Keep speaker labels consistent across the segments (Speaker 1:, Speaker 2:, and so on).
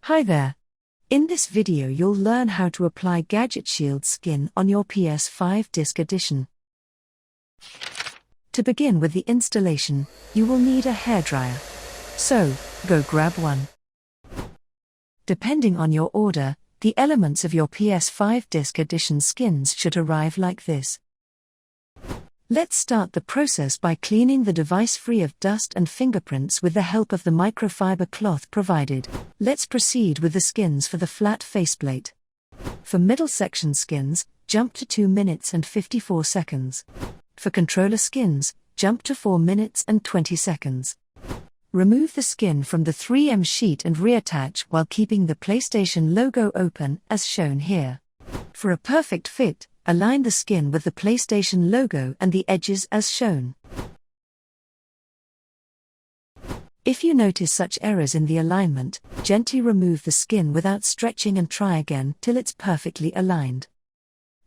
Speaker 1: Hi there. In this video you'll learn how to apply Gadgetshieldz skin on your PS5 disc edition. To begin with the installation, you will need a hairdryer. So, go grab one. Depending on your order, the elements of your PS5 disc edition skins should arrive like this. Let's start the process by cleaning the device free of dust and fingerprints with the help of the microfiber cloth provided. Let's proceed with the skins for the flat faceplate. For middle section skins, jump to 2 minutes and 54 seconds. For controller skins, jump to 4 minutes and 20 seconds. Remove the skin from the 3M sheet and reattach while keeping the PlayStation logo open as shown here. For a perfect fit, align the skin with the PlayStation logo and the edges as shown. If you notice such errors in the alignment, gently remove the skin without stretching and try again till it's perfectly aligned.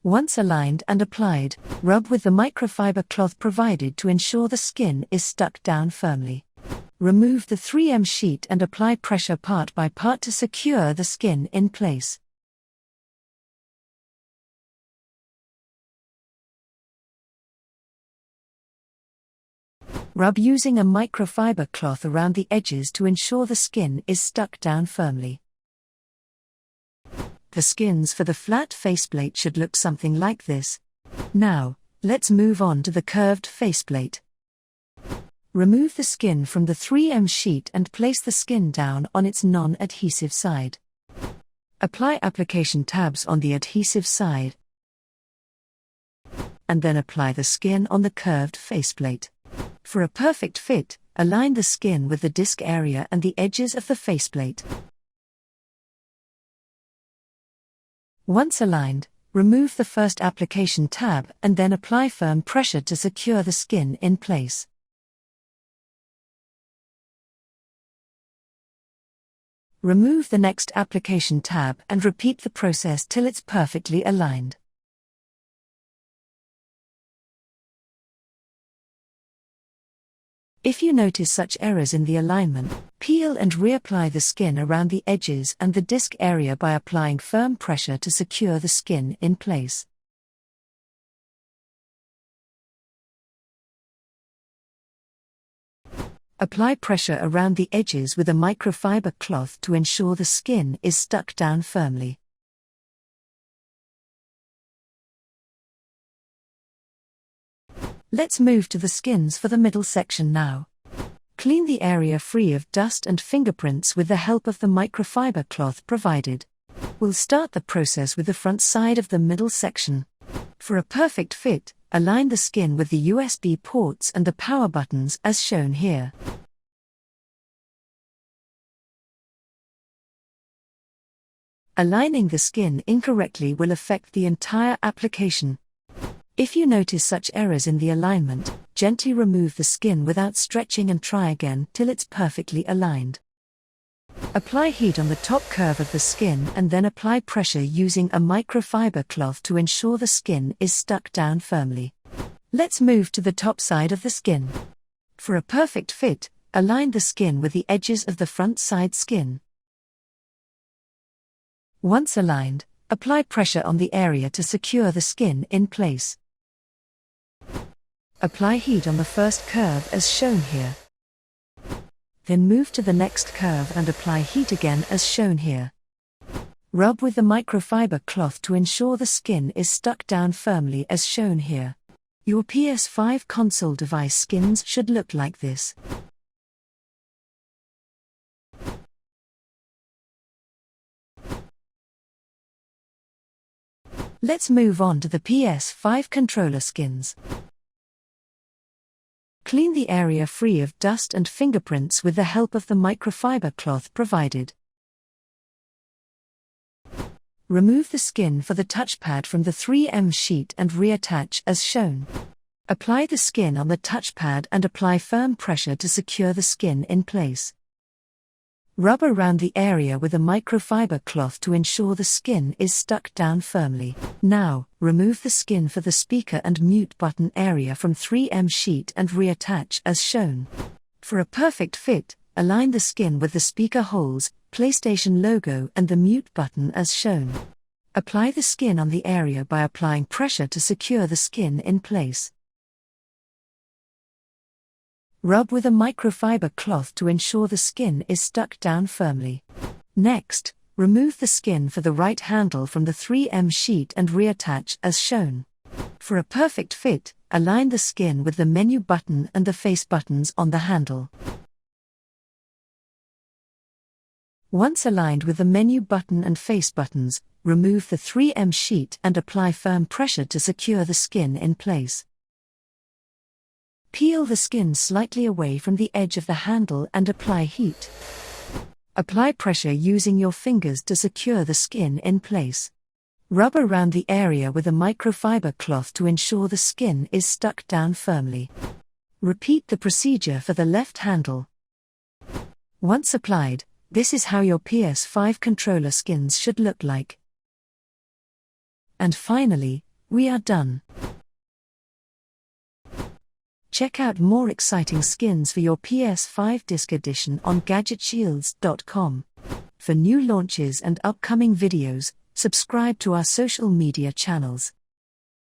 Speaker 1: Once aligned and applied, rub with the microfiber cloth provided to ensure the skin is stuck down firmly. Remove the 3M sheet and apply pressure part by part to secure the skin in place. Rub using a microfiber cloth around the edges to ensure the skin is stuck down firmly. The skins for the flat faceplate should look something like this. Now, let's move on to the curved faceplate. Remove the skin from the 3M sheet and place the skin down on its non-adhesive side. Apply application tabs on the adhesive side, and then apply the skin on the curved faceplate. For a perfect fit, align the skin with the disc area and the edges of the faceplate. Once aligned, remove the first application tab and then apply firm pressure to secure the skin in place. Remove the next application tab and repeat the process till it's perfectly aligned. If you notice such errors in the alignment, peel and reapply the skin around the edges and the disc area by applying firm pressure to secure the skin in place. Apply pressure around the edges with a microfiber cloth to ensure the skin is stuck down firmly. Let's move to the skins for the middle section now. Clean the area free of dust and fingerprints with the help of the microfiber cloth provided. We'll start the process with the front side of the middle section. For a perfect fit, align the skin with the USB ports and the power buttons as shown here. Aligning the skin incorrectly will affect the entire application. If you notice such errors in the alignment, gently remove the skin without stretching and try again till it's perfectly aligned. Apply heat on the top curve of the skin and then apply pressure using a microfiber cloth to ensure the skin is stuck down firmly. Let's move to the top side of the skin. For a perfect fit, align the skin with the edges of the front side skin. Once aligned, apply pressure on the area to secure the skin in place. Apply heat on the first curve as shown here. Then move to the next curve and apply heat again as shown here. Rub with the microfiber cloth to ensure the skin is stuck down firmly as shown here. Your PS5 console device skins should look like this. Let's move on to the PS5 controller skins. Clean the area free of dust and fingerprints with the help of the microfiber cloth provided. Remove the skin for the touchpad from the 3M sheet and reattach as shown. Apply the skin on the touchpad and apply firm pressure to secure the skin in place. Rub around the area with a microfiber cloth to ensure the skin is stuck down firmly. Now, remove the skin for the speaker and mute button area from 3M sheet and reattach as shown. For a perfect fit, Align the skin with the speaker holes, PlayStation logo and the mute button as shown. Apply the skin on the area by applying pressure to secure the skin in place. Rub with a microfiber cloth to ensure the skin is stuck down firmly. Next, remove the skin for the right handle from the 3M sheet and reattach as shown. For a perfect fit, align the skin with the menu button and the face buttons on the handle. Once aligned with the menu button and face buttons, remove the 3M sheet and apply firm pressure to secure the skin in place. Peel the skin slightly away from the edge of the handle and apply heat. Apply pressure using your fingers to secure the skin in place. Rub around the area with a microfiber cloth to ensure the skin is stuck down firmly. Repeat the procedure for the left handle. Once applied, this is how your PS5 controller skins should look like. And finally, we are done. Check out more exciting skins for your PS5 Disc Edition on Gadgetshieldz.com. For new launches and upcoming videos, subscribe to our social media channels.